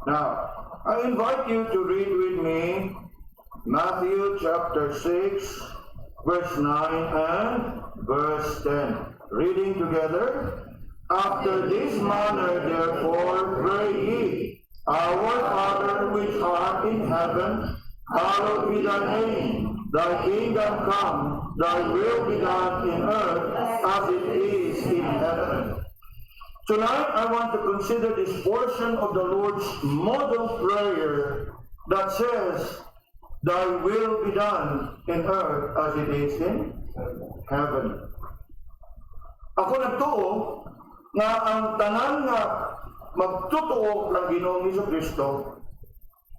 Now, I invite you to read with me Matthew chapter 6, verse 9 and verse 10. Reading together. After this manner, therefore, pray ye, Our Father which art in heaven, hallowed be thy name. Thy kingdom come, thy will be done in earth as it is in heaven. Tonight, I want to consider this portion of the Lord's model prayer that says, Thy will be done in earth as it is in heaven. Ako nagtuo nga ang tanan nga magtutuo ng Ginoong Jesucristo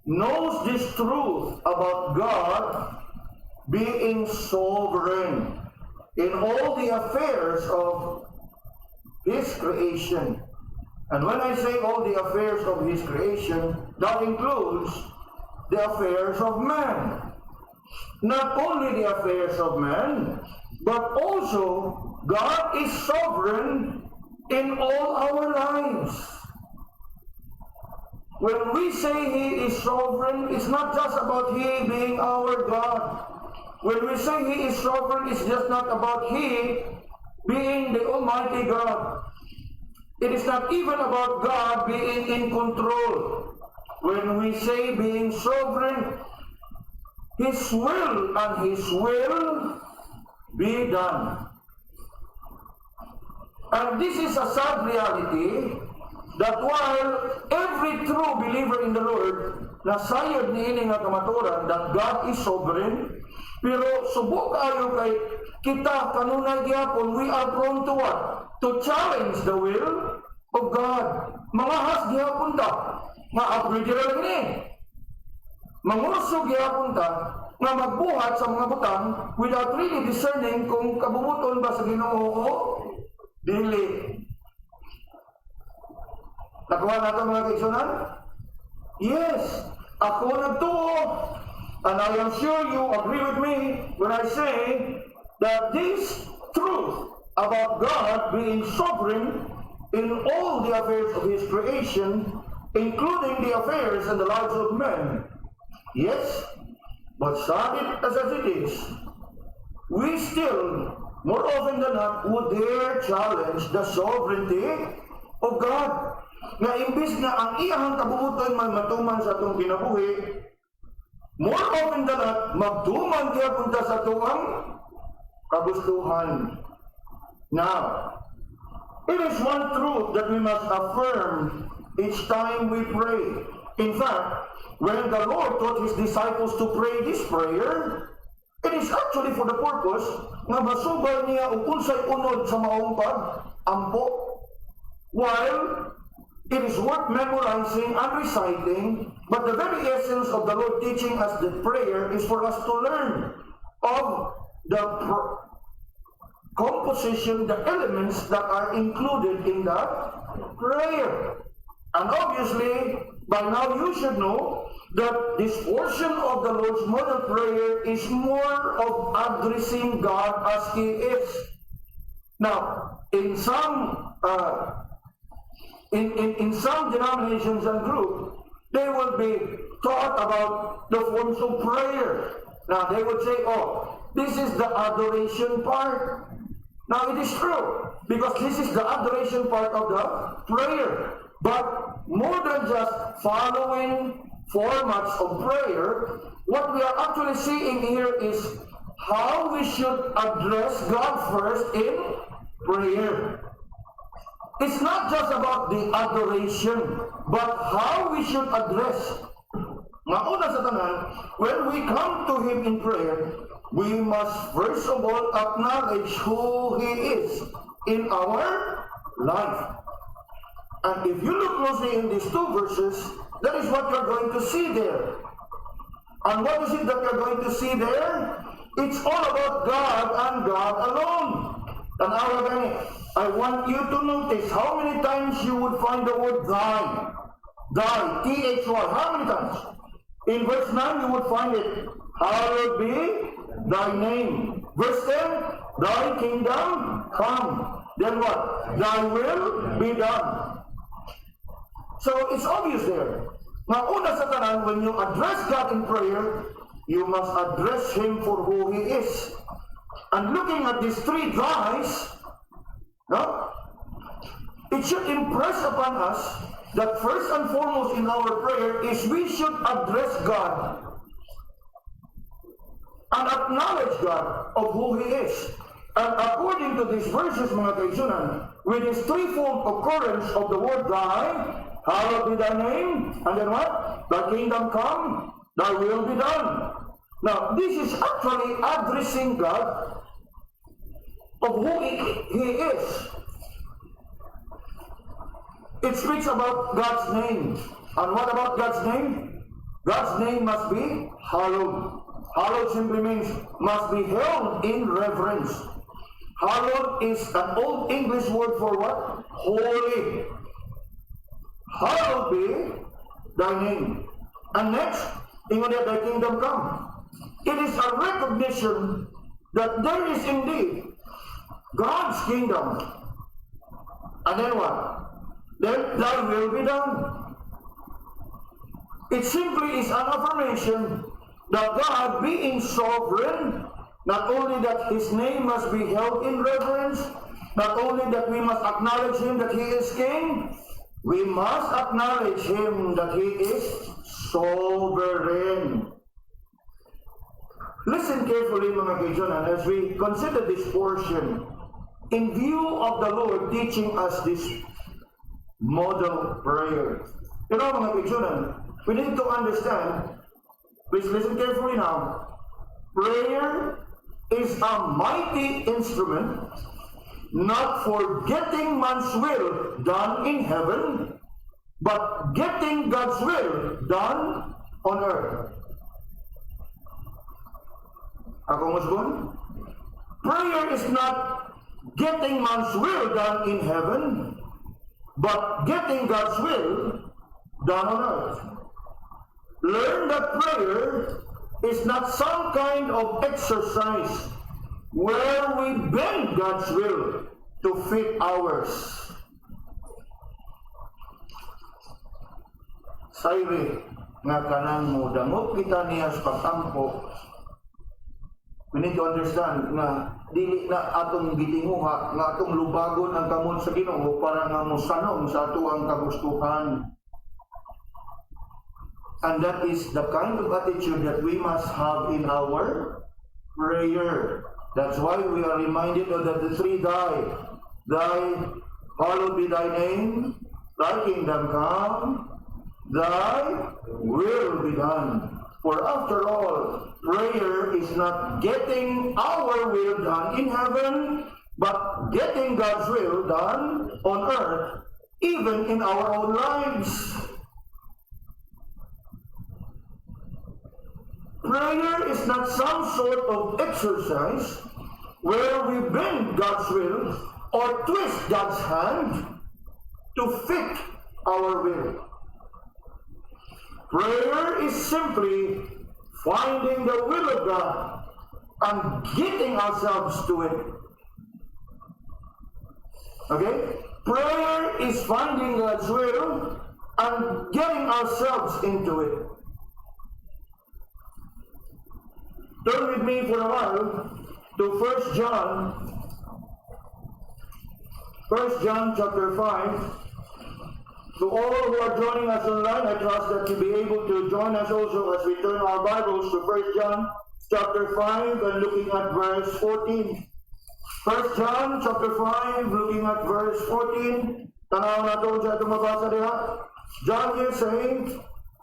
knows this truth about God being sovereign in all the affairs of His creation. And when I say all the affairs of His creation, that includes the affairs of man. Not only the affairs of man, but also God is sovereign in all our lives. When we say He is sovereign, it's not just about He being our God. When we say He is sovereign, it's just not about He being the Almighty God. It is not even about God being in control. When we say being sovereign, His will and His will be done. And this is a sad reality that while every true believer in the Lord nasayod niini nga kamaturan that God is sovereign, pero subok ayo kay kita kanunay gyapon, we are prone to what? To challenge the will of God. Mangahas gyapon ta nga upgrade ra ni. Mangusog gyapon ta nga magbuhat sa mga butang without really discerning kung kabubuton ba sa Ginoo o dili. Nakuha na ito mga kaigsunan? Yes, ako nagtuo. And I am sure you agree with me when I say that this truth about God being sovereign in all the affairs of His creation, including the affairs and the lives of men. Yes, but sad as it is, we still, more often than not, would dare challenge the sovereignty of God. Nga imbis na ang iyahang kabubuton man matuman sa itong kinabuhi, more often than not, magtuman kaya punta sa itong kagustuhan. Now, it is one truth that we must affirm each time we pray. In fact, when the Lord taught His disciples to pray this prayer, it is actually for the purpose na masubay niya o unsay unod sa maong pag-ampo. While it is worth memorizing and reciting, but the very essence of the Lord teaching us the prayer is for us to learn of the composition, the elements that are included in that prayer. And obviously, by now you should know that this portion of the Lord's model prayer is more of addressing God as He is. Now, in some in some denominations and groups, they will be taught about the forms of prayer. Now, they would say, oh, this is the adoration part. Now, it is true, because this is the adoration part of the prayer. But more than just following formats of prayer, what we are actually seeing here is how we should address God first in prayer. It's not just about the adoration, but how we should address. Mauna sa tanan, when we come to Him in prayer, we must first of all acknowledge who He is in our life. And if you look closely in these two verses, that is what you're going to see there. And what is it that you're going to see there? It's all about God and God alone. I want you to notice how many times you would find the word thy. Thy, T-H-Y. How many times? In verse 9 you would find it. Hallowed be thy name. Verse 10, thy kingdom come. Then what? Thy will be done. So it's obvious there Nga una sa tanan, when you address God in prayer, you must address Him for who He is. And looking at these three guys, no, it should impress upon us that first and foremost in our prayer is we should address God and acknowledge God of who He is. And according to these verses, mga kaigsunan, with this threefold occurrence of the word Thy, hallowed be Thy name, and then what? Thy kingdom come, Thy will be done. Now, this is actually addressing God of who He is. It speaks about God's name. And what about God's name? God's name must be hallowed. Hallowed simply means must be held in reverence. Hallowed is an old English word for what? Holy. Hallowed be Thy name. And next, ingon niya, Thy kingdom come. It is a recognition that there is indeed God's kingdom. And then what? Then Thy will be done. It simply is an affirmation that God, being sovereign, not only that His name must be held in reverence, not only that we must acknowledge Him that He is King, we must acknowledge Him that He is sovereign. Listen carefully, mga kaibigan, as we consider this portion in view of the Lord teaching us this model prayer. You know, mga kaibigan, we need to understand, please listen carefully now, prayer is a mighty instrument not for getting man's will done in heaven, but getting God's will done on earth. Ako musgon? Prayer is not getting man's will done in heaven, but getting God's will done on earth. Learn that prayer is not some kind of exercise where we bend God's will to fit ours. Sayri nga kanang mo damot kita niya sa pagtampo. We need to understand na dili na atong gitinguha nga atong lubagon ang kamot sa Ginoo para nga mosanom sa atuang kagustuhan. And that is the kind of attitude that we must have in our prayer. That's why we are reminded of the three Thy. Thy, hallowed be Thy name, Thy kingdom come, Thy will be done. For after all, prayer is not getting our will done in heaven, but getting God's will done on earth, even in our own lives. Prayer is not some sort of exercise where we bend God's will or twist God's hand to fit our will. Prayer is simply finding the will of God and getting ourselves to it. Okay? Prayer is finding God's will and getting ourselves into it. Turn with me for a while to 1 John. 1 John chapter 5. To all who are joining us online, I trust that you'll be able to join us also as we turn our Bibles to 1 John chapter 5 and looking at verse 14. 1 John chapter 5, looking at verse 14. Tanaw na ito sa itong mabasa diha. John is saying,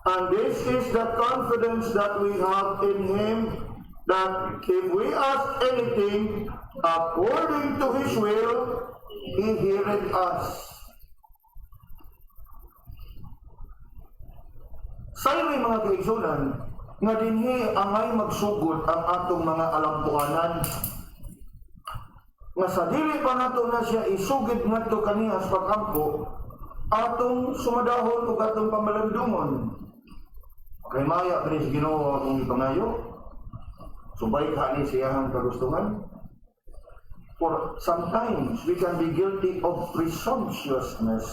and this is the confidence that we have in Him, that if we ask anything according to His will, He heareth us. Sayo mga kaigsunan, nga dinhi angay magsugod ang atong mga alampuanan. Nga sa dili pa nato na siya isugid ngadto kaniya sa pag-ampo, atong sumadahon ug atong pamalandungon. Kay maya ba ni Ginoo akong ipangayo? Subay ka ni siyang kagustuhan? For sometimes we can be guilty of presumptuousness.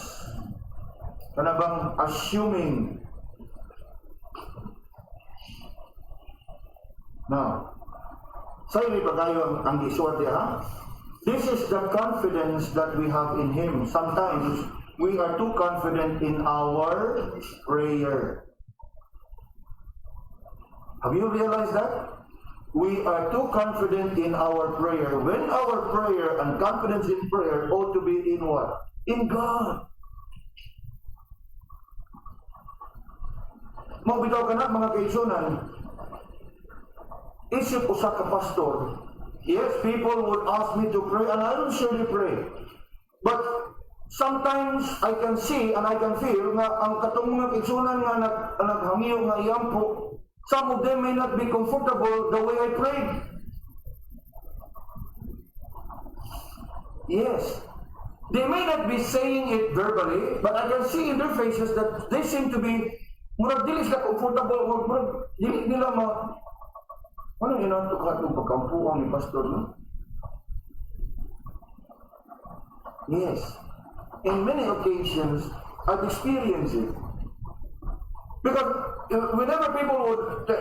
Kana bang assuming Now, sa'yo ni pagayo ang iswerte ha? This is the confidence that we have in Him. Sometimes, we are too confident in our prayer. Have you realized that? We are too confident in our prayer. When our prayer and confidence in prayer ought to be in what? In God. Mabitaw ka na mga kaisunan, isip usa ka pastor. Yes, people would ask me to pray and I will surely pray. But sometimes I can see and I can feel nga ang katong mga kaisunan nga naghangyo nga iyampo, some of them may not be comfortable the way I prayed. Yes. They may not be saying it verbally, but I can see in their faces that they seem to be murag dili sila comfortable, murag dili nila ano yun ang tukat ng pagkampuan ni pastor, no? Yes. In many occasions, I've experienced it. Because whenever people would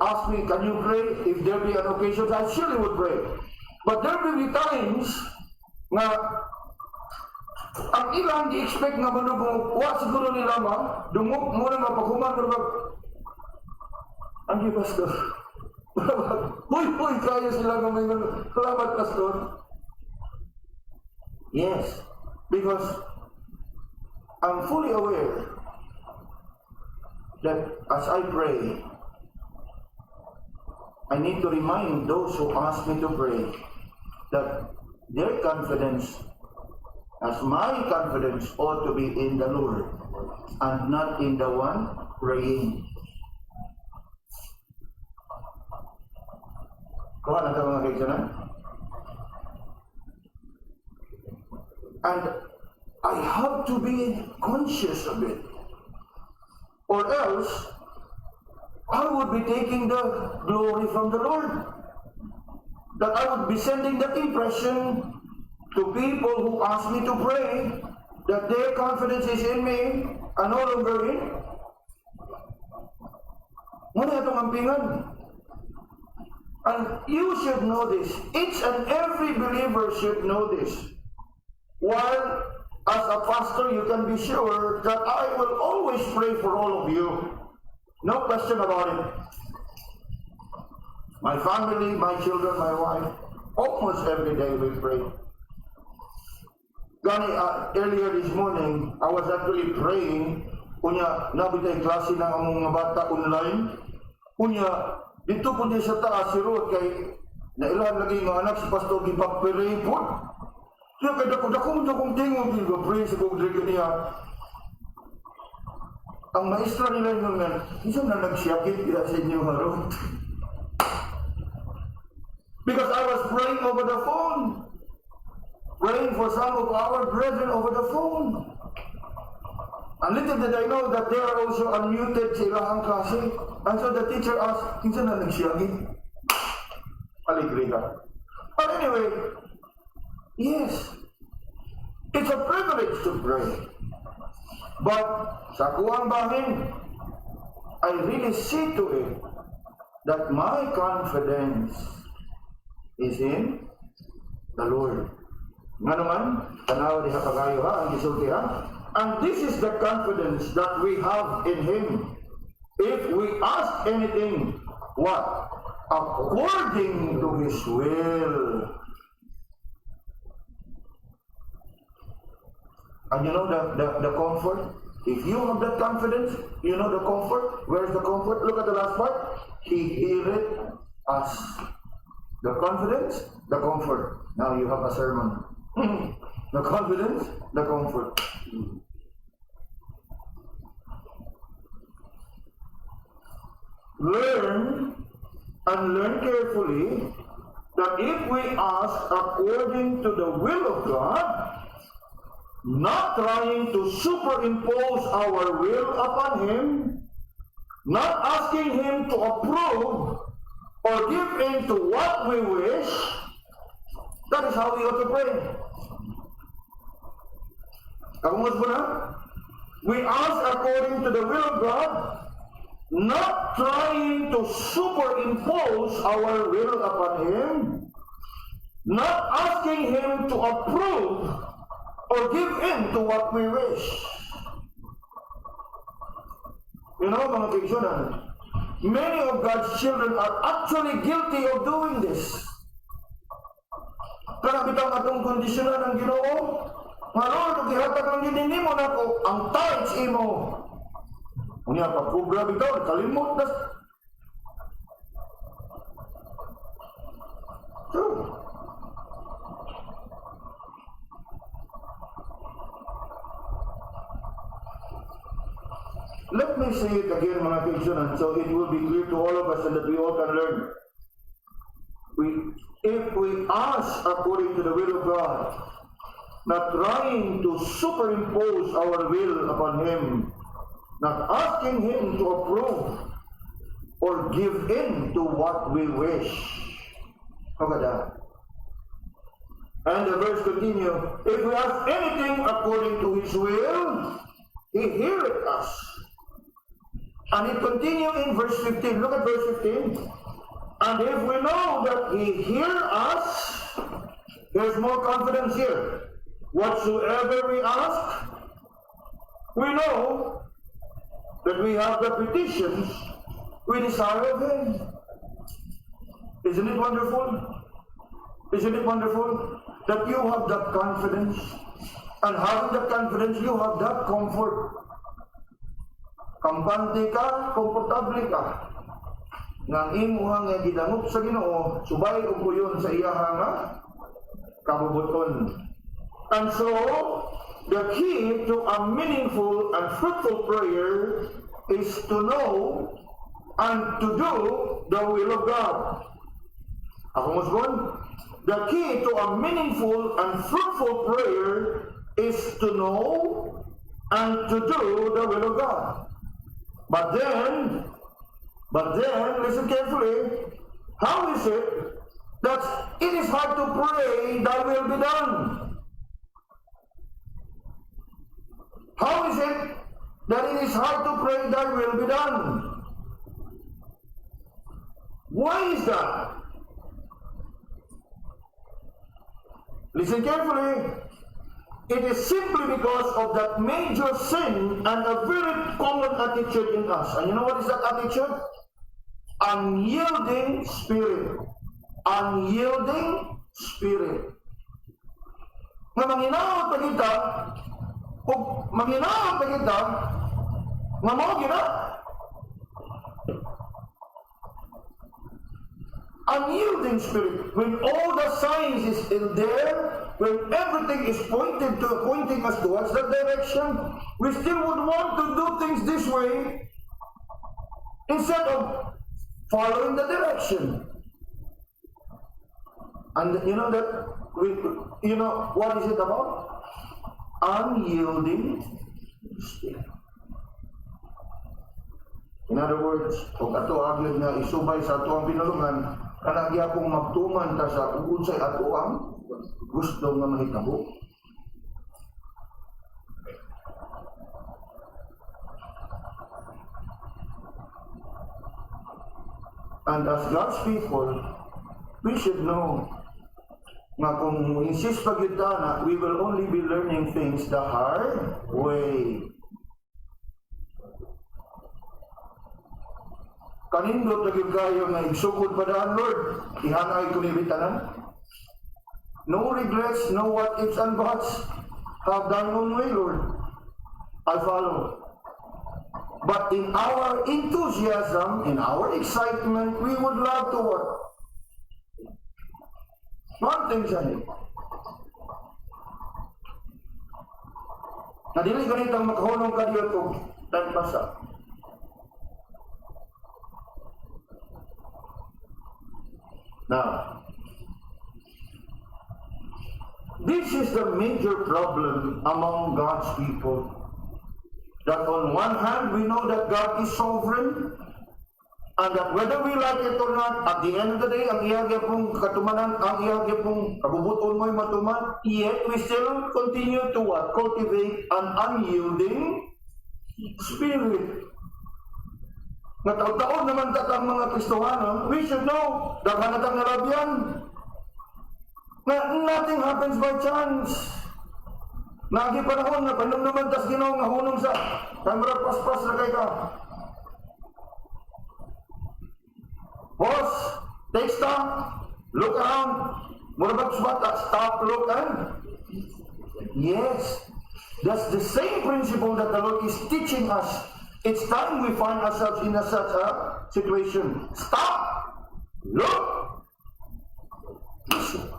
ask me, can you pray? If there be an occasion, I surely would pray. But there will be times na ang ilang di-expect nga manubong, wa siguro nila dungog mo na mapakuman, pero ang pastor. Huy, kaya sila nga may salamat, pastor. Yes, because I'm fully aware that as I pray, I need to remind those who ask me to pray that their confidence, as my confidence, ought to be in the Lord and not in the one praying. Kuha na ito mga kaisanan? And I have to be conscious of it. Or else, I would be taking the glory from the Lord. That I would be sending that impression to people who ask me to pray that their confidence is in me and no longer in. Muna itong ampingan. And you should know this. Each and every believer should know this. While as a pastor, you can be sure that I will always pray for all of you. No question about it. My family, my children, my wife, almost every day we pray. Earlier this morning, I was actually praying. Kunya, nabitay klase ng among mga bata online. Kunya, dito po niya sa taas, si Ruth, kay nailan lagi mga anak, si Pastor Gipag-Pere po. Kaya kaya dakong tingog, pray sa kongregan niya. Ang maestra nila yung isa na nagsiyakit kaya sa inyo, Ruth. Because I was praying over the phone. Praying for some of our brethren over the phone. And little did I know that they are also unmuted sa ilahang klase. And so the teacher asked, kinsa na nagsiyagin? Aligriha. But anyway, yes, it's a privilege to pray. But sa kuwang bahin, I really see to it that my confidence is in the Lord. Nga naman, tanaw diha pagayo ha, ang gisulti ha. And this is the confidence that we have in Him. If we ask anything, what? According to His will. And you know the comfort? If you have that confidence, you know the comfort. Where's the comfort? Look at the last part. He heareth us. The confidence, the comfort. Now you have a sermon. The confidence, the comfort. Learn and learn carefully that if we ask according to the will of God, not trying to superimpose our will upon Him, not asking Him to approve or give in to what we wish, that is how we ought to pray. Kamusta po na? We ask according to the will of God, not trying to superimpose our will upon Him, not asking Him to approve or give in to what we wish. You know, mga kaibigan, many of God's children are actually guilty of doing this. Kaya bitang atong kondisyonan ng Ginoo, nga Lord, ihatag lang din mo na ko ang tithes imo. Unya pagkubra bitaw, kalimot na. True. Let me say it again, mga kaibigan, so it will be clear to all of us and that we all can learn. If we ask according to the will of God, not trying to superimpose our will upon Him, not asking Him to approve or give in to what we wish. How about that? And the verse continue, if we ask anything according to His will, He heareth us. And it continue in verse 15. Look at verse 15. And if we know that He hear us, there's more confidence here. Whatsoever we ask, we know that we have the petitions we desire of Him. Isn't it wonderful? Isn't it wonderful that you have that confidence? And having that confidence, you have that comfort. Kampante ka, komportable ka. Nga imuha nga gidangot sa Ginoo, subay og kuyon sa iyaha nga kabubuton. And so, the key to a meaningful and fruitful prayer is to know and to do the will of God. Ako musgon, the key to a meaningful and fruitful prayer is to know and to do the will of God. But then, listen carefully, how is it that it is hard to pray, thy will be done? How is it that it is hard to pray, thy will be done? Why is that? Listen carefully. It is simply because of that major sin and a very common attitude in us. And you know what is that attitude? Unyielding spirit. Unyielding spirit. Nga manginawag pa kita, nga mo gina. Unyielding spirit. When all the signs is in there, when everything is pointing us towards that direction, we still would want to do things this way instead of following the direction. And you know that, what is it about? Unyielding spirit. In other words, kung ato agad na isubay sa ato ang pinulungan, kanagya kong magtuman ta sa unsay ato ang gusto nga mahitabo. And as God's people, we should know nga kung insist pa kita na we will only be learning things the hard way. Kanindot na kayo nga igsugod pa daan, Lord, ihanay ko ni bitanan. No regrets, no what ifs and buts. Have thine own way, Lord. I follow. But in our enthusiasm, in our excitement, we would love to what? One thing siya niyo. Nadili ganitang maghulong ka diyo ito, dan basa. Now, this is the major problem among God's people. That on one hand, we know that God is sovereign, and that whether we like it or not, at the end of the day, ang iyagya pong katumanan, ang iyagya pong kabubuton mo'y matuman, yet we still continue to what? Cultivate an unyielding spirit. Nga taon-taon naman tatang mga Kristohano, we should know, daghan natang nalabyan. Nga nothing happens by chance. Nagi panahon na panom naman tas Ginoo nga hunong sa kamera paspas na kay ka. Boss, take stop, look around. Mura ba stop, look, and yes, that's the same principle that the Lord is teaching us. It's time we find ourselves in such a situation. Stop, look, listen.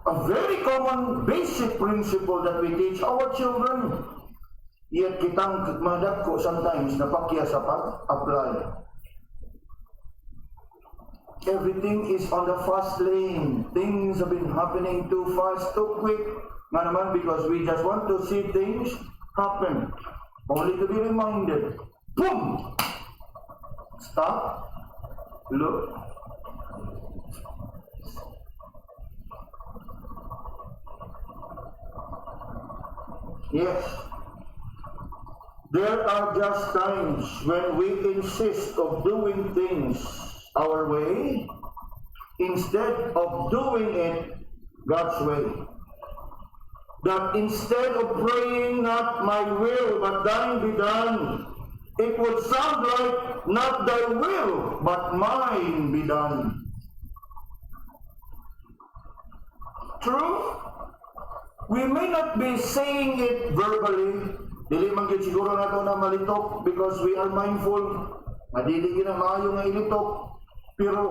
A very common basic principle that we teach our children. Yet kitang madagko sometimes napakya sa pag-apply. Everything is on the fast lane. Things have been happening too fast, too quick. Nga naman, because we just want to see things happen. Only to be reminded. Boom! Stop. Look. Yes. There are just times when we insist of doing things our way instead of doing it God's way. That instead of praying, not my will, but thine be done, it would sound like, not thy will, but mine be done. True? We may not be saying it verbally. Dili man gyud siguro nato na malitok because we are mindful. Madili gyud na maayo nga ilitok. Pero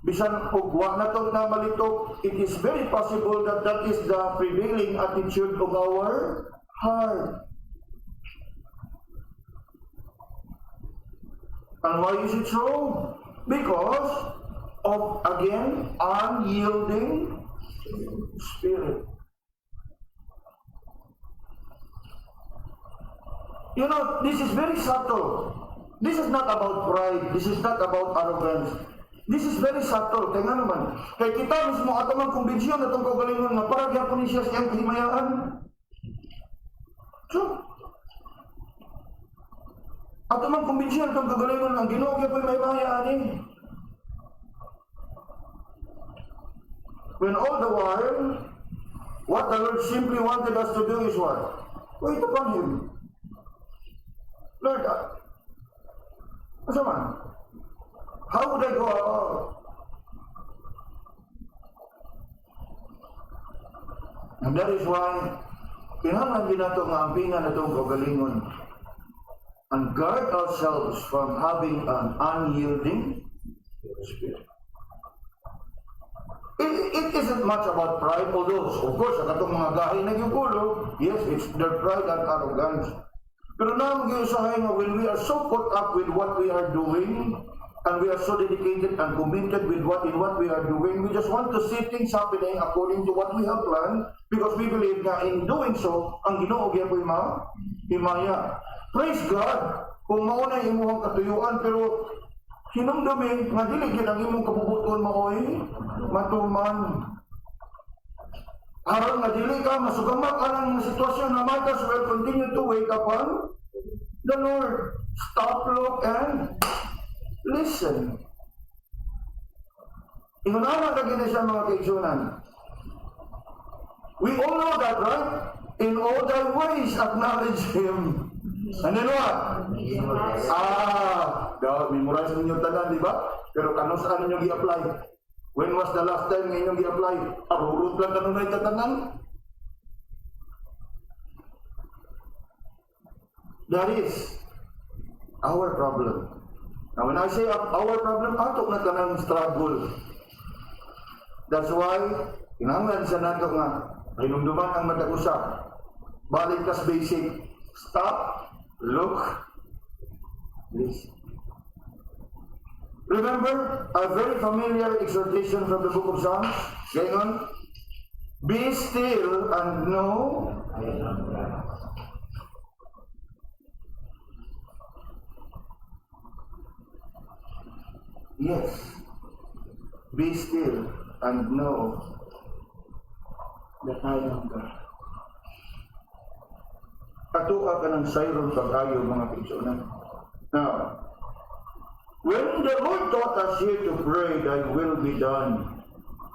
bisan og wa nato na malitok, it is very possible that that is the prevailing attitude of our heart. And why is it so? Because of, again, unyielding spirit. You know, this is very subtle. This is not about pride. This is not about arrogance. This is very subtle. Kaya nga naman, kaya kita mismo ato mang kumbensyon atong kagalingon nga para gyapon ni siya siyang kahimayaan. So, ato mang kumbensyon atong kagalingon ang Ginoo gyapon mahimahayaan ni. When all the while, what the Lord simply wanted us to do is what? Wait upon Him. Lord, asa man? How would I go about? And that is why, kinahanglan din nato nga ampingan atong kagalingon and guard ourselves from having an unyielding spirit. It isn't much about pride, although, of course, ang atong mga gahi na yugulo, yes, it's their pride and arrogance. Pero naman giusahay nga when we are so caught up with what we are doing, and we are so dedicated and committed with what we are doing, we just want to see things happening according to what we have planned, because we believe that in doing so, ang Ginoo gyapon himaya. Praise God kung mao na imong katuyuan, pero hinumdumi nga dili gyud ang imong kabubuton maoy matuman. Aron nga dili ka masugamak anang sitwasyon na might as well continue to wait upon the Lord. Stop, look, and listen. Ingunahan na gina siya mga kaigsunan. We all know that, right? In all thy ways acknowledge Him. And then what? Memorize ninyo tanan, di ba? Pero kano saan ninyo i-apply? When was the last time nga inyong i-apply? Arurot lang kanunay tatanan? That is our problem. Now when I say our problem, ato na kanang struggle. That's why, kinahanglan sa nato nga, hinumduman ang matag-usap. Balik kas basic. Stop, look, listen. Remember a very familiar exhortation from the book of Psalms? Gayon, be still and know I am God. Yes, be still and know that I am God. At makatuwa ka ng sayron pag-ayo, mga kaigsunan. Now, when the Lord taught us here to pray, thy will be done,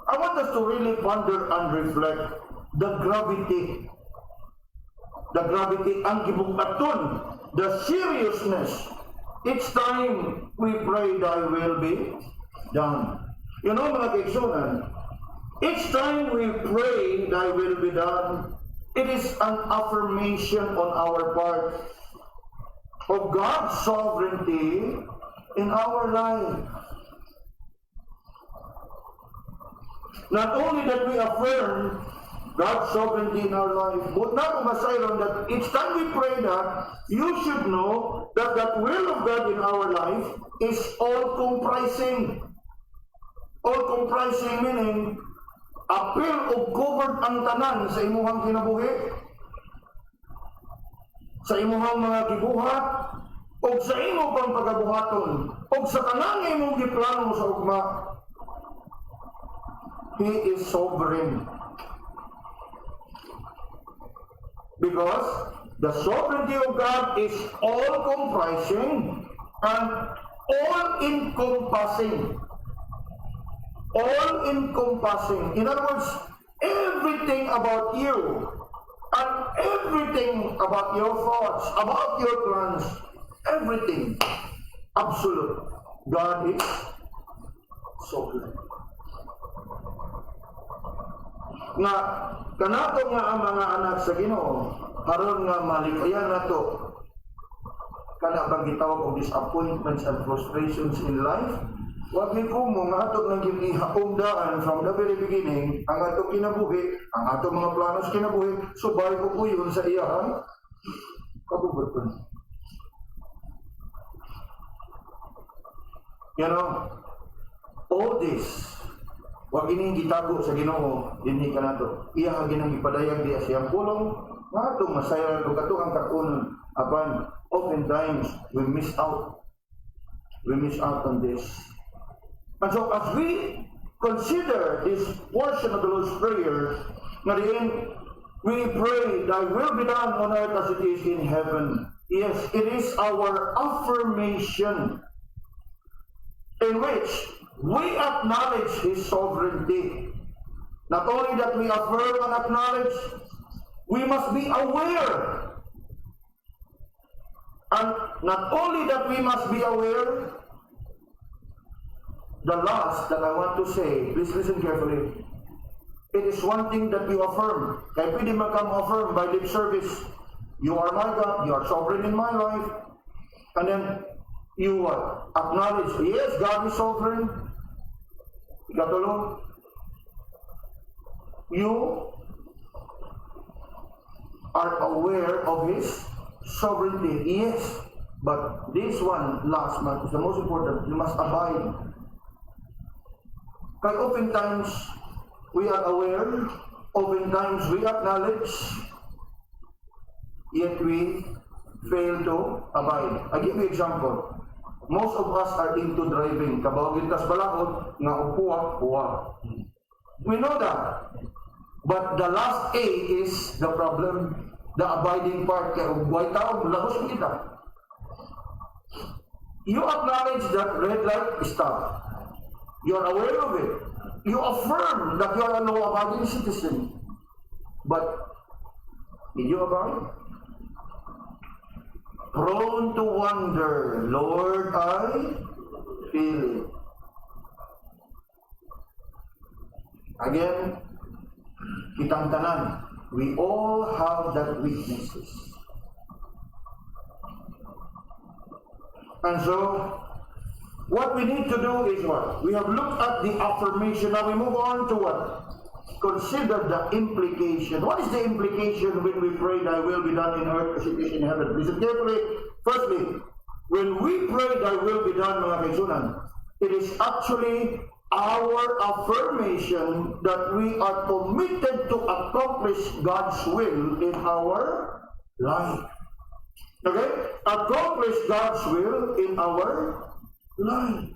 I want us to really ponder and reflect the gravity, ang gibukaton, the seriousness. Each time we pray, thy will be done. You know, mga kaigsunan, each time we pray, thy will be done, it is an affirmation on our part of God's sovereignty in our life. Not only that we affirm God's sovereignty in our life, but not masayron that each time we pray that, you should know that that will of God in our life is all-comprising. All-comprising meaning, appeal o covered ang tanan sa imuhang kinabuhi, sa imuhang mga gibuhat, o sa imo pang pagabuhaton, o sa kanang imong giplano sa ugma. He is sovereign. Because the sovereignty of God is all-comprising and all-encompassing. All-encompassing. In other words, everything about you and everything about your thoughts, about your plans, everything, absolute. God is sovereign. Nga kanato nga ang mga anak sa Ginoo karon nga malikayan nato kana bang gitawag og disappointments and frustrations in life, wag ni kumo nga ato nang gihaumdaan from the very beginning ang ato kinabuhi, ang ato mga planos kinabuhi, subay ko kuyon sa iyahan kabubuton. You know, all this wag ining gitago sa Ginoo dinhi kanato. Iya ginang ipadayag di siyang pulong nga atong masayaran ug ato ang kakunon apan oftentimes we miss out on this. And so as we consider this portion of the Lord's Prayer, nga diin we pray, thy will be done on earth as it is in heaven. Yes, it is our affirmation in which we acknowledge His sovereignty. Not only that we affirm and acknowledge, we must be aware. And not only that we must be aware, the last that I want to say, please listen carefully. It is one thing that you affirm. Kaya pwede man kang affirm by lip service. You are my God, you are sovereign in my life. And then you acknowledge, yes, God is sovereign. Ikatulong, you are aware of His sovereignty. Yes, but this one, last, is the most important. You must abide. Kaya oftentimes, we are aware, oftentimes we acknowledge, yet we fail to abide. I give you an example. Most of us are into driving. Kabawagin tas balakot, nga upuwa. We know that. But the last A is the problem, the abiding part. Kaya ugway tao, lagos kita. You acknowledge that red light, stop. You are aware of it. You affirm that you are a law-abiding citizen. But, did you abide? Prone to wonder, Lord, I feel it. Again, kitang tanan, we all have that weaknesses. And so, what we need to do is what? We have looked at the affirmation. Now we move on to what? Consider the implication. What is the implication when we pray, thy will be done in earth as it is in heaven? Listen carefully. Firstly, when we pray, thy will be done, mga kaisunan, it is actually our affirmation that we are committed to accomplish God's will in our life. Okay? Accomplish God's will in our life.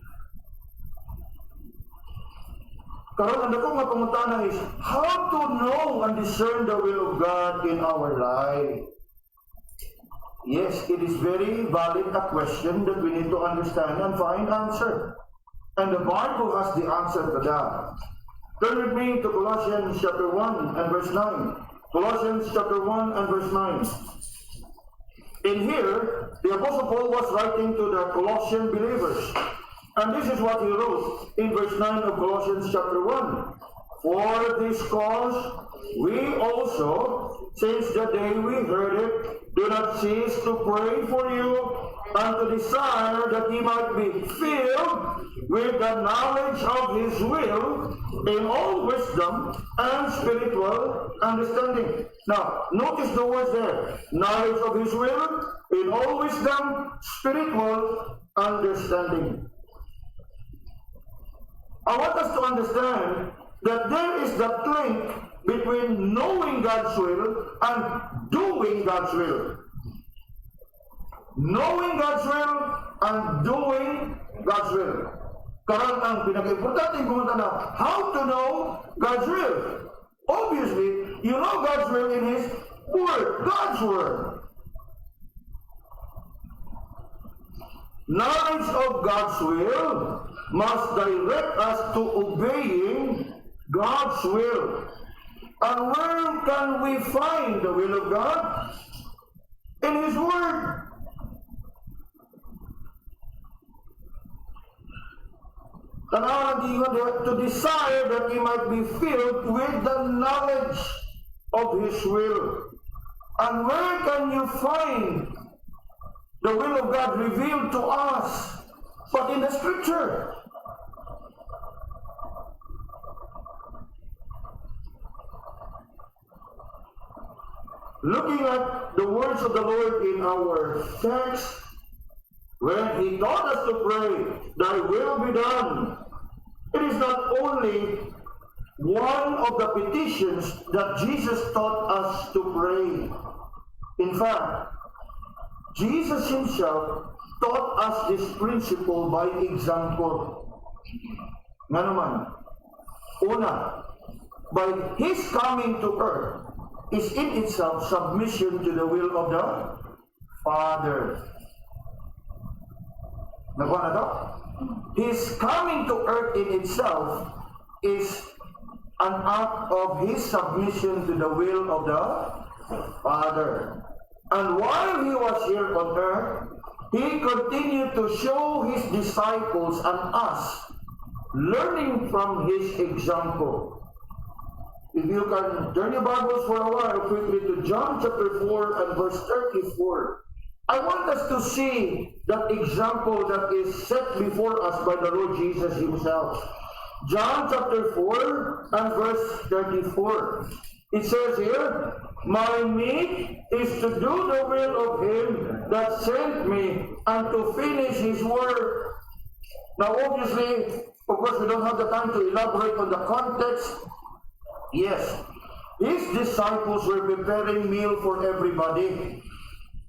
Karon ang dakong nga pangutana is how to know and discern the will of God in our life. Yes, it is very valid a question that we need to understand and find answer. And the Bible has the answer to that. Turn with me to Colossians chapter 1 and verse 9. Colossians chapter 1 and verse 9. In here, the Apostle Paul was writing to the Colossian believers. And this is what he wrote in verse 9 of Colossians chapter 1. For this cause, we also, since the day we heard it, do not cease to pray for you and to desire that ye might be filled with the knowledge of his will in all wisdom and spiritual understanding. Now, notice the words there. Knowledge of his will in all wisdom, spiritual understanding. I want us to understand that there is that link between knowing God's will and doing God's will. Knowing God's will and doing God's will. Karon ang pinaka-importante kung na how to know God's will. Obviously, you know God's will in His Word, God's Word. Knowledge of God's will must direct us to obeying God's will. And where can we find the will of God? In His Word. To desire that He might be filled with the knowledge of His will. And where can you find the will of God revealed to us? But in the Scripture. Looking at the words of the Lord in our text, when He taught us to pray, Thy will be done, it is not only one of the petitions that Jesus taught us to pray. In fact, Jesus Himself taught us this principle by example. Nga naman, una, by His coming to earth is in itself submission to the will of the Father. Nakuha na to? His coming to earth in itself is an act of His submission to the will of the Father. And while He was here on earth, He continued to show His disciples and us, learning from His example. If you can turn your Bibles for a while quickly to John chapter 4 and verse 34. I want us to see that example that is set before us by the Lord Jesus Himself. John chapter 4 and verse 34. It says here, My meat is to do the will of Him that sent me and to finish His work. Now obviously, of course, we don't have the time to elaborate on the context. Yes, His disciples were preparing meal for everybody.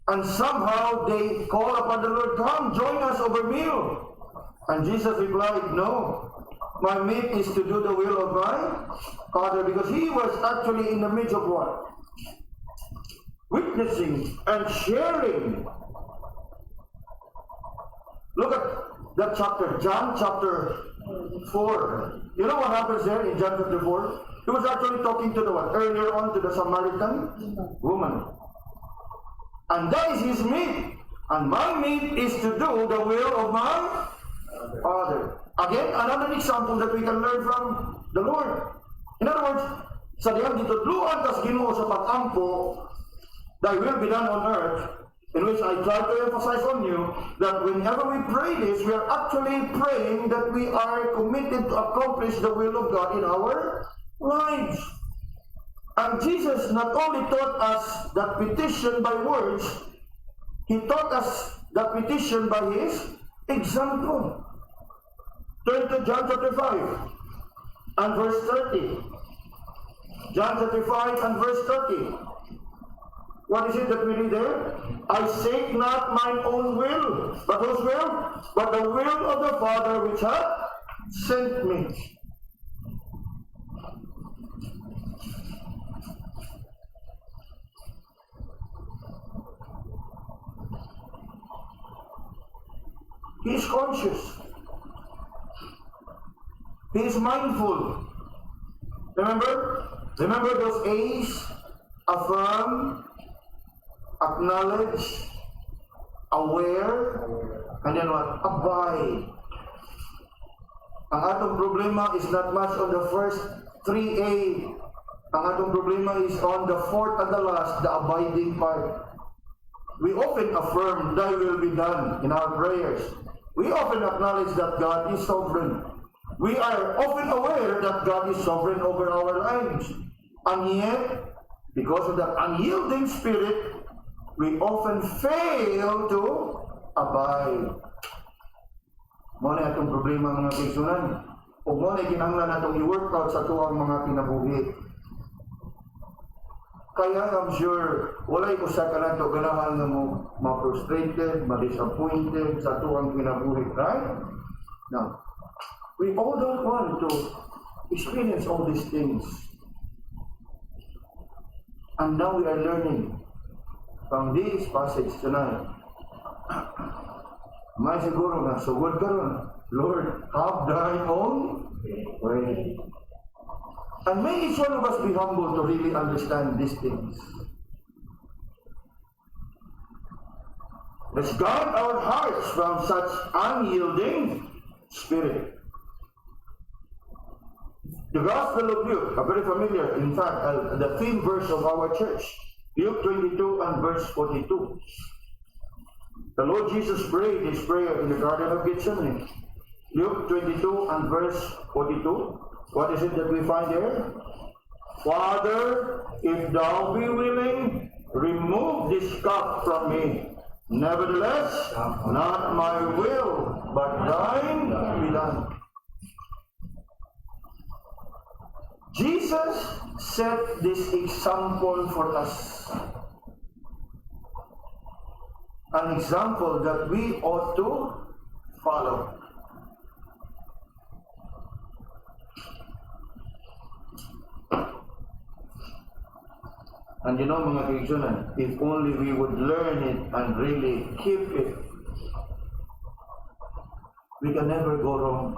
And somehow they call upon the Lord, come, join us over meal. And Jesus replied, no, my meat is to do the will of my Father. Because He was actually in the midst of what? Witnessing and sharing. Look at that chapter, John chapter 4. You know what happens there in John chapter 4? He was actually talking to the what? Earlier on to the Samaritan woman. And that is His meat. And my meat is to do the will of my Father. Again, another example that we can learn from the Lord. In other words, sa diyang gitudluan tas Ginoo sa pag-ampo, Thy will be done on earth, in which I try to emphasize on you that whenever we pray this, we are actually praying that we are committed to accomplish the will of God in our lives. And Jesus not only taught us that petition by words, He taught us that petition by His example. Turn to John chapter 5 and verse 30. John chapter 5 and verse 30. What is it that we read there? I seek not mine own will, but whose will? But the will of the Father which hath sent me. He is conscious. He is mindful. Remember those A's? Affirm, acknowledge, aware, and then what? Abide. Ang atong problema is not much on the first 3A. Ang atong problema is on the fourth and the last, the abiding part. We often affirm, thy will be done in our prayers. We often acknowledge that God is sovereign. We are often aware that God is sovereign over our lives. And yet, because of that unyielding spirit, we often fail to abide. Mo na itong problema mga kaigsunan. O mo na kinahanglan natong i-workout sa tuwang mga kinabuhi. Kaya I'm sure, walay usa ka nato ganahan nga mo ma-frustrated, ma-disappointed sa tuwang kinabuhi, right? Now, we all don't want to experience all these things. And now we are learning from this passage tonight. May siguro na sugod karon, Lord, have thine own way. And may each one of us be humble to really understand these things. Let's guard our hearts from such unyielding spirit. The Gospel of Luke, a very familiar, in fact, the theme verse of our church, Luke 22 and verse 42. The Lord Jesus prayed this prayer in the Garden of Gethsemane. Luke 22 and verse 42. What is it that we find there? Father, if thou be willing, remove this cup from me. Nevertheless, not my will, but thine be done. Jesus set this example for us. An example that we ought to follow. And you know mga kaigsunan, if only we would learn it and really keep it, we can never go wrong.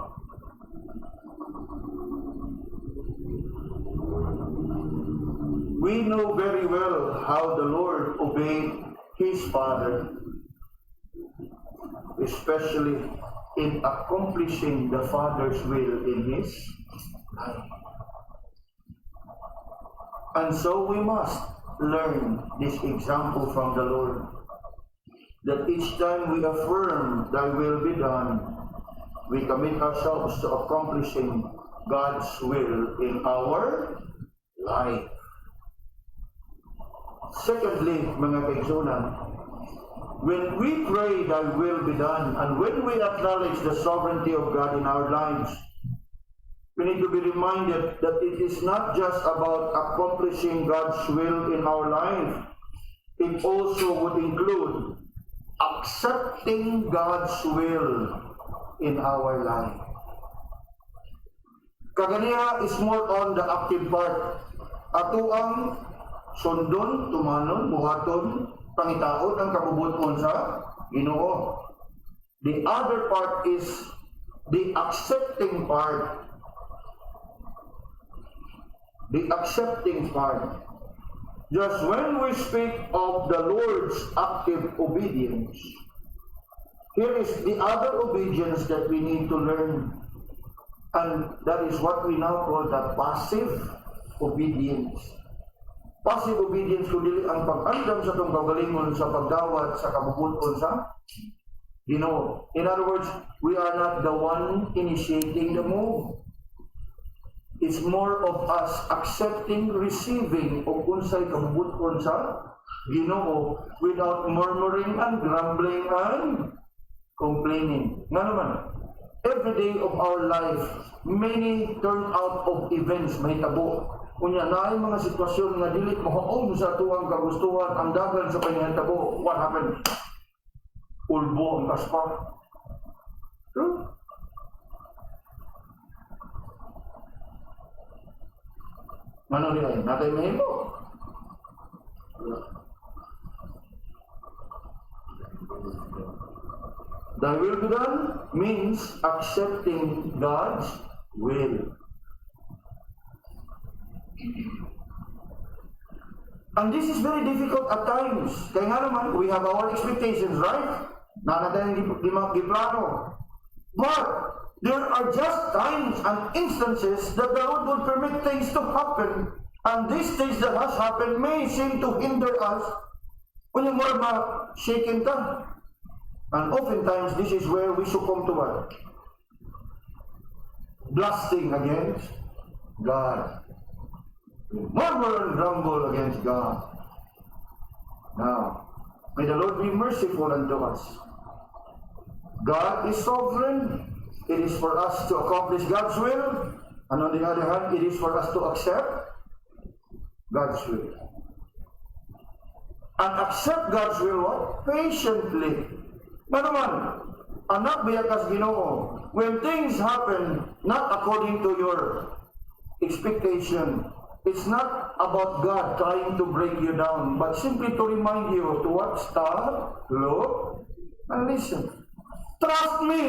We know very well how the Lord obeyed His Father, especially in accomplishing the Father's will in His life. And so we must learn this example from the Lord, that each time we affirm thy will be done, we commit ourselves to accomplishing God's will in our life. Secondly, mga kaigsunan, when we pray thy will be done, and when we acknowledge the sovereignty of God in our lives, we need to be reminded that it is not just about accomplishing God's will in our life. It also would include accepting God's will in our life. Kaganiya is more on the active part. Ato ang sundon, tumanon, buhaton, pangitaon ang kabubuton sa Ginoo. The other part is the accepting part. The accepting part. Just when we speak of the Lord's active obedience, here is the other obedience that we need to learn. And that is what we now call the passive obedience. Passive obedience kundi ang pag-andam sa itong kagalingon sa pagdawat sa kabubuton sa Ginoo. In other words, we are not the one initiating the move. It's more of us accepting, receiving o unsay kabubuton sa Ginoo without murmuring and grumbling and complaining. Nga naman, every day of our life, many turn out of events may tabo. Kunya na ay mga sitwasyon nga dilit mahaong sa tuwang kagustuhan ang dagan sa pangyayantabo. What happened? Ulbo ang kaspa. True? Ano niya? Natay mahimo. Thy will be done means accepting God's will. And this is very difficult at times. Kaya nga naman, we have our expectations, right? Na natin hindi giplano. But there are just times and instances that the Lord will permit things to happen. And these things that has happened may seem to hinder us when you're more ma-shaken ka. And oftentimes, this is where we succumb to what? Blasting against God. Murmur and grumble against God. Now, may the Lord be merciful unto us. God is sovereign. It is for us to accomplish God's will. And on the other hand, it is for us to accept God's will. And accept God's will what? Patiently. Na naman, anak biyakas Ginoo, when things happen not according to your expectation, it's not about God trying to break you down, but simply to remind you to what? Stop, look, and listen. Trust me.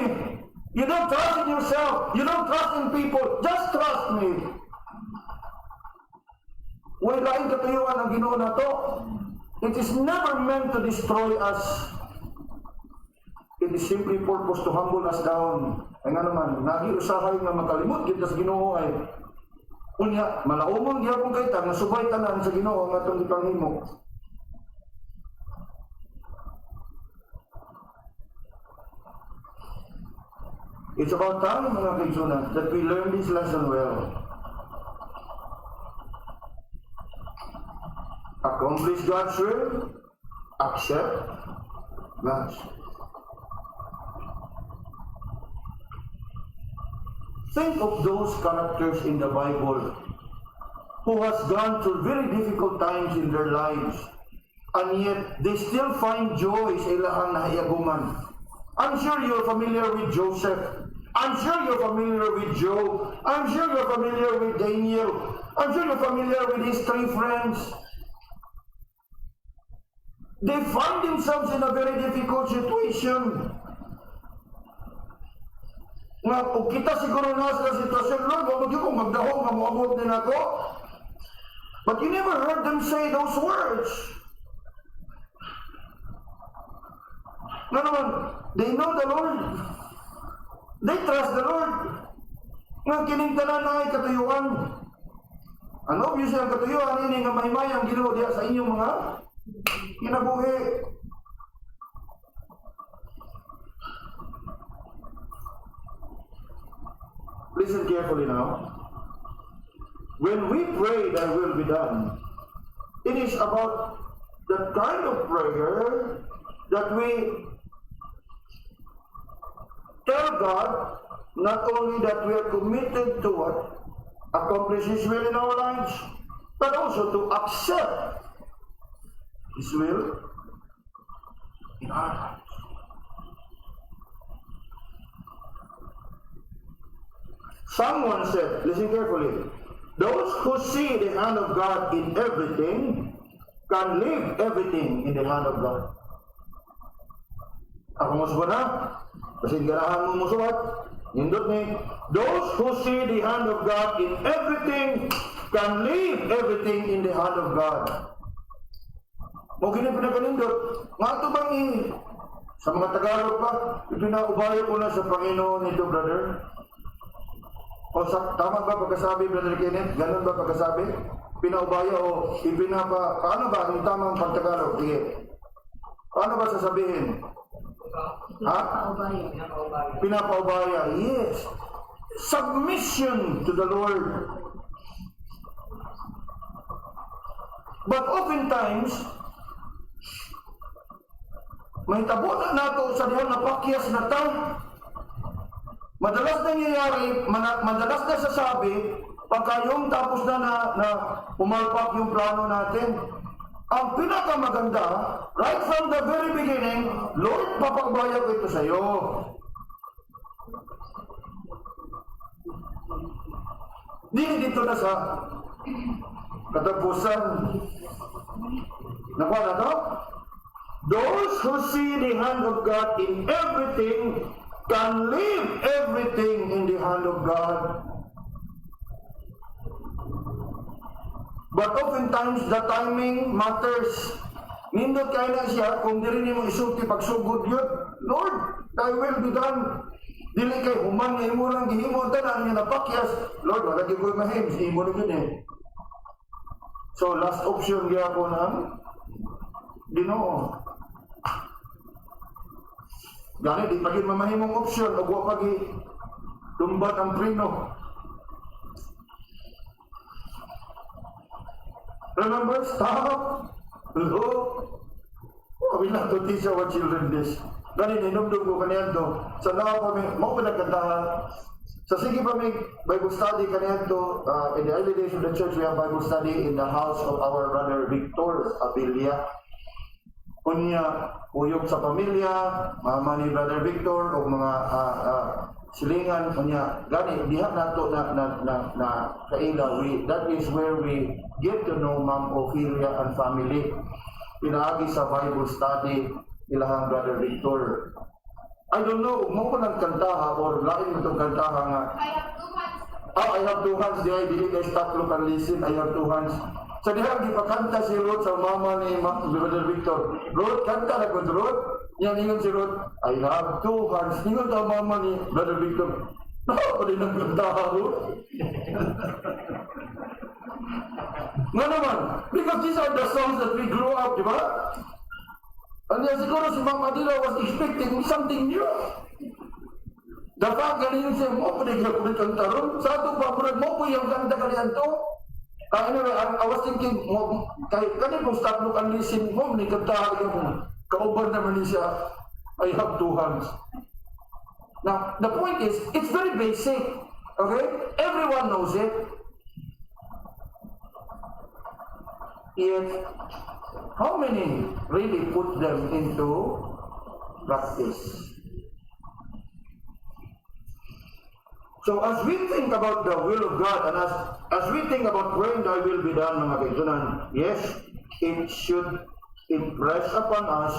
You don't trust in yourself. You don't trust in people. Just trust me. Way laing katuyuan ang Ginoo na to. It is never meant to destroy us. It is simply purpose to humble us down. Ay nga naman, nagiusahay nga makalimot kita sa Ginoo ay unya, malaumon gyapon kay ta nga subay tanan sa Ginoo nga atong ipanghimo. It's about time, mga kaigsunan, that we learn this lesson well. Accomplish God's will, accept God's will. Think of those characters in the Bible who has gone through very difficult times in their lives, and yet they still find joy sa ilahang nahiaguman. I'm sure you're familiar with Joseph. I'm sure you're familiar with Job. I'm sure you're familiar with Daniel. I'm sure you're familiar with his 3 friends. They find themselves in a very difficult situation. Nga, kung kita siguro na sa sitwasyon, Lord, wag mo kung magdahong nga moabot din ako. But you never heard them say those words. Nga naman, they know the Lord. They trust the Lord. Nga kining tanan na ay katuyuan. Ano, obviously ang katuyuan, ini nga mahimayang Ginoo diya sa inyong mga kinabuhi. Listen carefully now. When we pray, thy will be done, it is about that kind of prayer that we tell God not only that we are committed to what? Accomplish His will in our lives, but also to accept His will in our lives. Someone said, listen carefully, those who see the hand of God in everything can leave everything in the hand of God. Ako mo na? Kasi ganahan mo musubat. Nindot ni, those who see the hand of God in everything can leave everything in the hand of God. Mo gini pinakanindot. Nga ito bang sa mga Tagalog pa, ipinaubayo ko na sa Panginoon nito, brother. O tama ba pagkasabi, Brother Kenneth? Ganun ba pagkasabi? Pinaubaya o paano ba ang tamang pagtagalog? Sige. Paano ba sasabihin? Ha? Pinapaubaya. Yes. Submission to the Lord. But oftentimes, may tabo na nato sa dihang napakyas na tao. Madalas nangyayari, madalas na sasabi, pagka yung tapos na pumalpak yung plano natin, ang pinakamaganda, right from the very beginning, Lord, papagbayag ko ito sa iyo. Dito na sa katapusan. Nakuha na to? Those who see the hand of God in everything can leave everything in the hand of God. But oftentimes, the timing matters. Nindot kayo na siya, kung diri ni mo isulti pagsugod yun, Lord, thy will be done. Dili kay human nga imo lang gihimo tanan nga napakyas. Lord, wala gyud koy mahim, imo na gid eh. So last option gyapon ang Ginoo. Gani di pagid mamahimong option ug wa pagi tumbat ang preno. Remember, stop, look. Kami na to teach our children this. Gani ninumdum ko kaniyan to. Sa nawa kami, mo pinagkantahan. Sa sige pa may Bible study kaniyan to. In the early days of the church, we have Bible study in the house of our brother Victor Abilia. Unya, uyog sa pamilya, mama ni Brother Victor, o mga silingan, unya, gani, diha nato na kaila. That is where we get to know Ma'am Ophelia and family. Pinaagi sa Bible study, ilahang Brother Victor. I don't know, mo ko ng kantaha, or lain mo itong kantaha nga. I have two hands. Dili guys, stop, look and listen. I have two hands. Sa diha, di pa kanta si Ruth sa mama ni Brother Victor. Ruth, kanta na ko, Ruth. Yan, ingon si Ruth, I have two hands. Ingon sa mama ni Brother Victor. Nakapa din ang kantaha, Ruth. Nga naman, because these are the songs that we grew up, di ba? And yan, siguro si Ma'am Adila was expecting something new. The fact na yun siya, mo po din kanta ron. Sa ito pa, mo po yung kanta kaniyan to. Anyway, I was thinking, kanina kung stop, look and listen mo, ni kanta yung kauban naman siya, I have two hands. Now, the point is, it's very basic. Okay? Everyone knows it. Yet, how many really put them into practice? So as we think about the will of God, and as we think about praying thy will be done, mga kaibigan, yes, it should impress upon us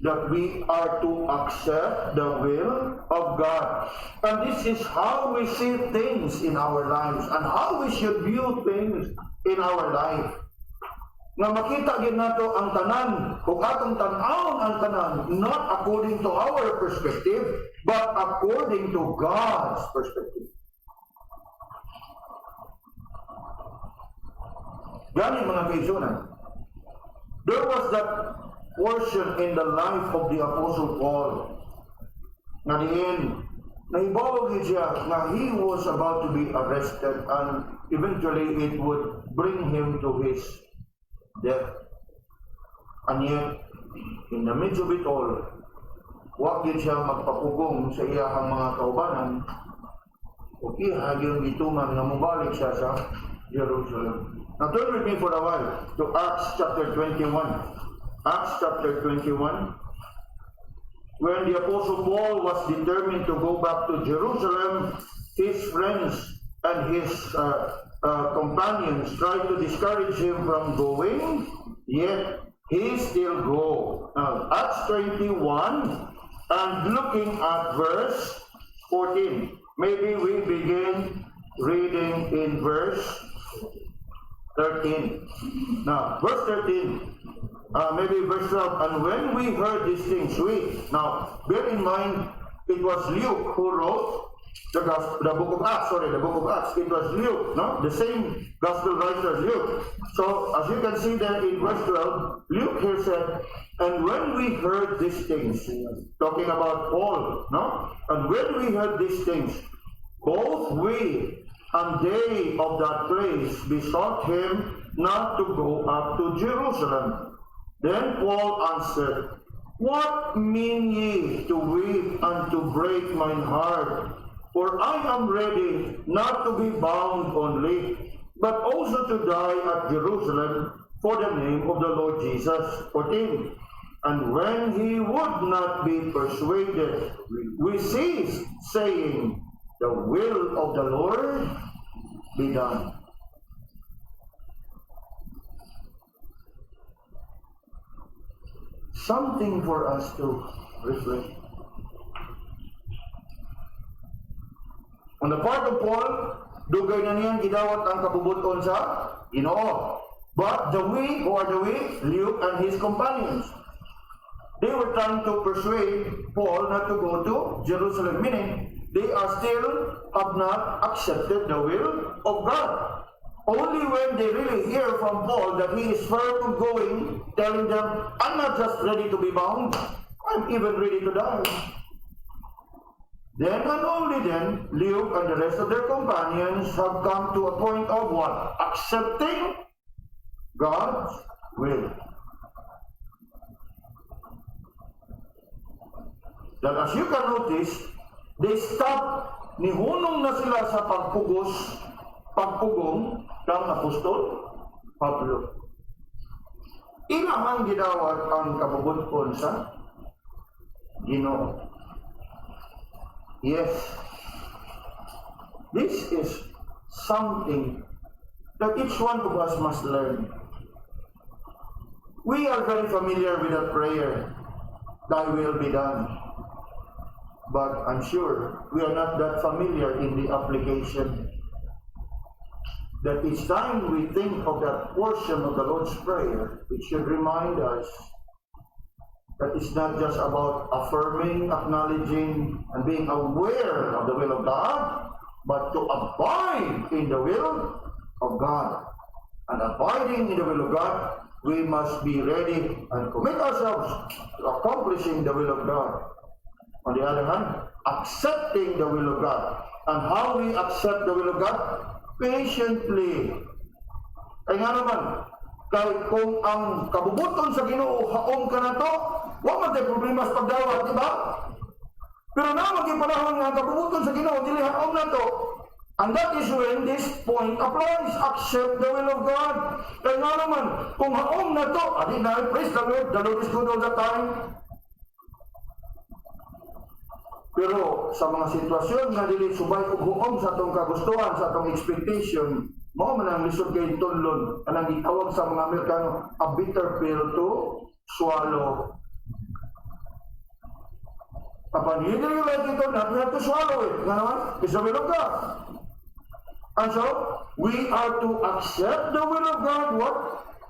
that we are to accept the will of God. And this is how we see things in our lives, and how we should view things in our life. Nga makita gid nato ang tanan, kung atong tan-awon ang tanan, not according to our perspective, but according to God's perspective. Gani mga kaibigan, there was that portion in the life of the Apostle Paul na diin, nahibaw gid siya na he was about to be arrested, and eventually it would bring him to his death. And yet, in the midst of it all, wag gid siya magpapugong sa iyahang mga kaubanan, o ihagyung gituman na mubalik siya sa Jerusalem. Now turn with me for a while to Acts chapter 21. Acts chapter 21. When the Apostle Paul was determined to go back to Jerusalem, his friends and his companions tried to discourage him from going, yet he still go. Now, Acts 21, and looking at verse 14. Maybe we begin reading in verse 13. Now, verse 13, maybe verse 12. And when we heard these things, now, bear in mind, it was Luke who wrote the book of Acts. The book of Acts. It was Luke, no? The same gospel writer, Luke. So, as you can see there in verse 12, Luke here said, and when we heard these things, talking about Paul, no? And when we heard these things, both we and they of that place besought him not to go up to Jerusalem. Then Paul answered, what mean ye to weep and to break mine heart? For I am ready not to be bound only, but also to die at Jerusalem for the name of the Lord Jesus. 14. And when he would not be persuaded, we ceased, saying, the will of the Lord be done. something for us to reflect. On the part of Paul, dugay na niyang gidawat ang kabubuton sa Ginoo. But the weak, who are the weak? Luke and his companions. They were trying to persuade Paul not to go to Jerusalem, meaning they are still have not accepted the will of God. Only when they really hear from Paul that he is firm on going, telling them, I'm not just ready to be bound, I'm even ready to die. Then and only then, Luke and the rest of their companions have come to a point of what? Accepting God's will. That as you can notice, they stop, nihunong na sila sa pagpugong ng Apostol Pablo. Ilang gidawat ang kabubuton sa Ginoo. Yes, this is something that each one of us must learn. We are very familiar with that prayer, Thy will be done. But I'm sure we are not that familiar in the application. That each time we think of that portion of the Lord's Prayer, it should remind us that it's not just about affirming, acknowledging, and being aware of the will of God, but to abide in the will of God. And abiding in the will of God, we must be ready and commit ourselves to accomplishing the will of God. On the other hand, accepting the will of God. And how we accept the will of God? Patiently. Kaya nga naman, kahit kung ang kabubuton sa Ginoo haom ka na to, wala man tayo problema sa pagdawat, di ba? Pero na maging panahon nga kabubuton sa Ginoo, dili haom na to. And that is when this point applies. Accept the will of God. Kaya nga naman, kung haom na to, praise the Lord is good all the time. Pero sa mga sitwasyon nga dili subay ug huom sa atong kagustuhan, sa atong expectation, mao man ang lisod kay tunlon, anang gitawag sa mga Amerikano, a bitter pill to swallow. Kapag hindi nyo like ito, not we have to swallow it. Nga naman, it's the will of God. And so, we are to accept the will of God, what?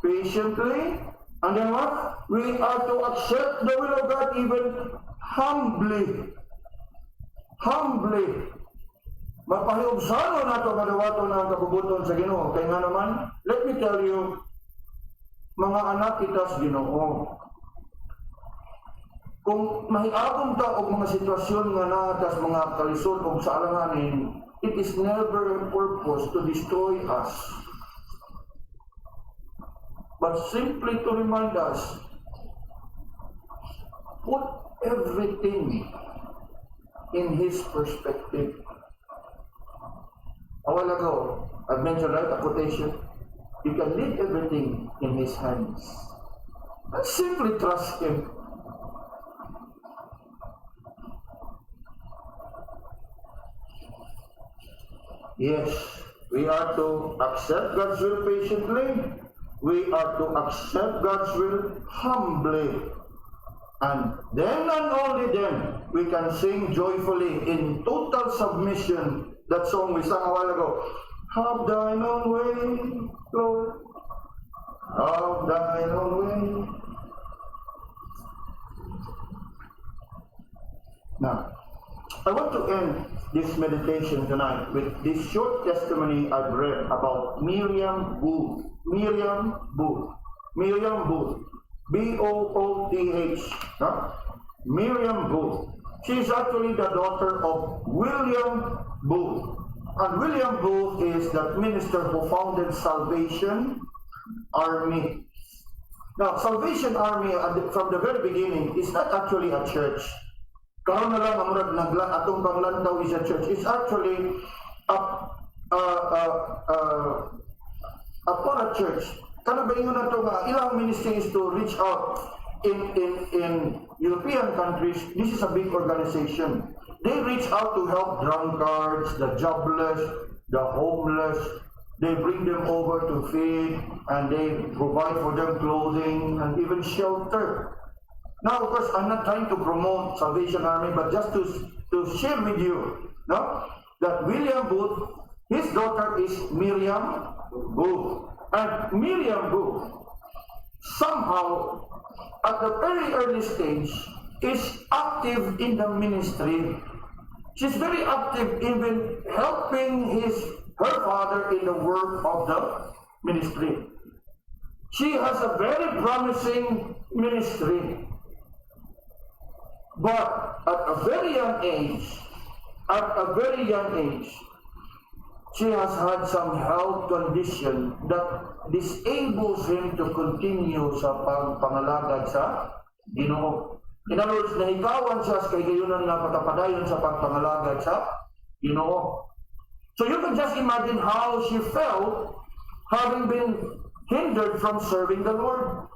Patiently. And then what? We are to accept the will of God even humbly. Humbly. Mapahiubsano na ito madawato na kabubuton sa Ginoo. Kaya nga naman, let me tell you, mga anak kita sa Ginoo, kung mahiabong ta o mga sitwasyon nga natas mga kalisod o sa alanganin, it is never a purpose to destroy us, but simply to remind us, put everything in His perspective. A while ago, I mentioned a quotation, you can leave everything in His hands. And simply trust Him. Yes, we are to accept God's will patiently. We are to accept God's will humbly. And then and only then, we can sing joyfully in total submission that song we sang a while ago. Have thine own way, Lord. Have thine own way. Now, I want to end this meditation tonight with this short testimony I've read about Miriam Booth. Miriam Booth. Miriam Booth. B-O-O-T-H. Huh? Miriam Booth. She is actually the daughter of William Booth. And William Booth is the minister who founded Salvation Army. Now, Salvation Army, from the very beginning, is not actually a church. Karon na lang ang murag atong panglantaw is a church. It's actually a para-church. Kana ba ingon nato nga ilang ministry is to reach out in European countries. This is a big organization. They reach out to help drunkards, the jobless, the homeless. They bring them over to feed, and they provide for them clothing and even shelter. Now, of course, I'm not trying to promote Salvation Army, but just to share with you, no, that William Booth, his daughter is Miriam Booth. And Miriam Booth, somehow, at the very early stage, is active in the ministry. She's very active, even helping her father in the work of the ministry. She has a very promising ministry. But at a very young age, she has had some health condition that disables him to continue sa pagpangalagad sa Ginoo. In other words, nahigawan siya sa kayunan na patapadayon sa pagpangalagad sa Ginoo. So you can just imagine how she felt having been hindered from serving the Lord.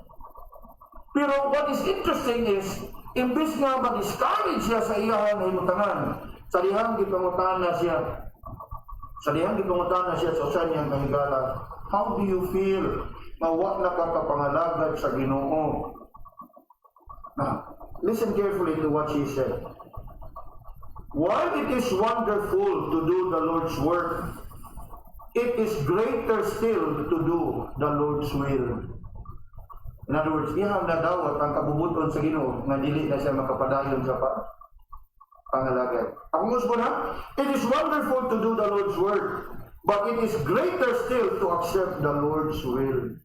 Pero what is interesting is, imbis nga ma-discourage siya sa iyang himutangan, sa dihang gipangutan na siya sa usa niyang kahigala, how do you feel na wa nakakapangalagad sa Ginoo? Now, listen carefully to what she said. While it is wonderful to do the Lord's work, it is greater still to do the Lord's will. In other words, iyang nadawat ang kabubuton sa Ginoo nga dili na siya makapadayon sa pangalagad. Ang gusto na, it is wonderful to do the Lord's work, but it is greater still to accept the Lord's will.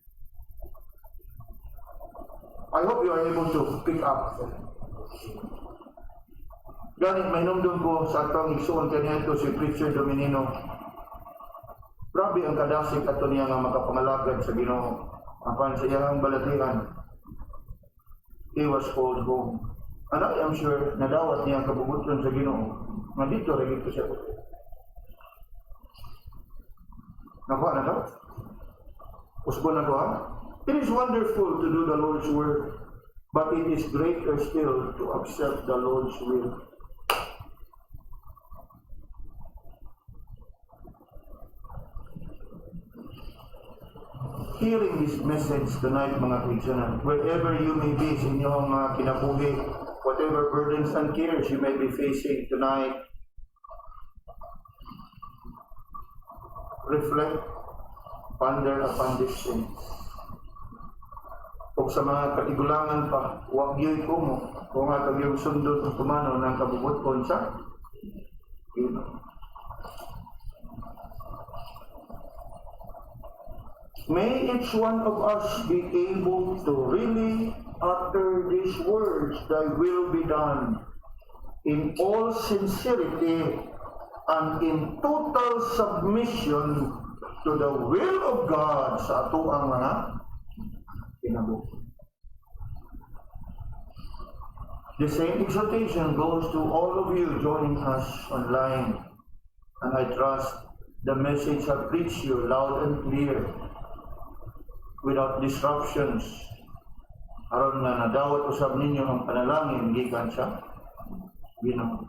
I hope you are able to pick up. Ganit may numdum ko sa atong igsoon kaniya ito si Preacher Dominino. Grabe ang kadasig ato niya nga makapangalagad sa Ginoo. Apan sa iyang balatian, he was called home. And I am sure nadawat niya ang kabubuton sa Ginoo. Nga dito rin ito siya. Nakuha na ito? Usbo na ito ha? It is wonderful to do the Lord's work, but it is greater still to accept the Lord's will. Hearing this message tonight, mga Christian, wherever you may be sa inyong kinabuhi, whatever burdens and cares you may be facing tonight, reflect, ponder upon these things. Kung sa mga katigulangan pa, huwag yo'y kumo, kung nga kag-yung sundot o kumano ng kabubuton sa Ginoo. May each one of us be able to really utter these words, "Thy will be done," in all sincerity and in total submission to the will of God sa atuang mga kinabuhi. The same exhortation goes to all of you joining us online, and I trust the message has reached you loud and clear, without disruptions, aron nga nadawat usab ninyo ang panalangin gikan sa Ginoo.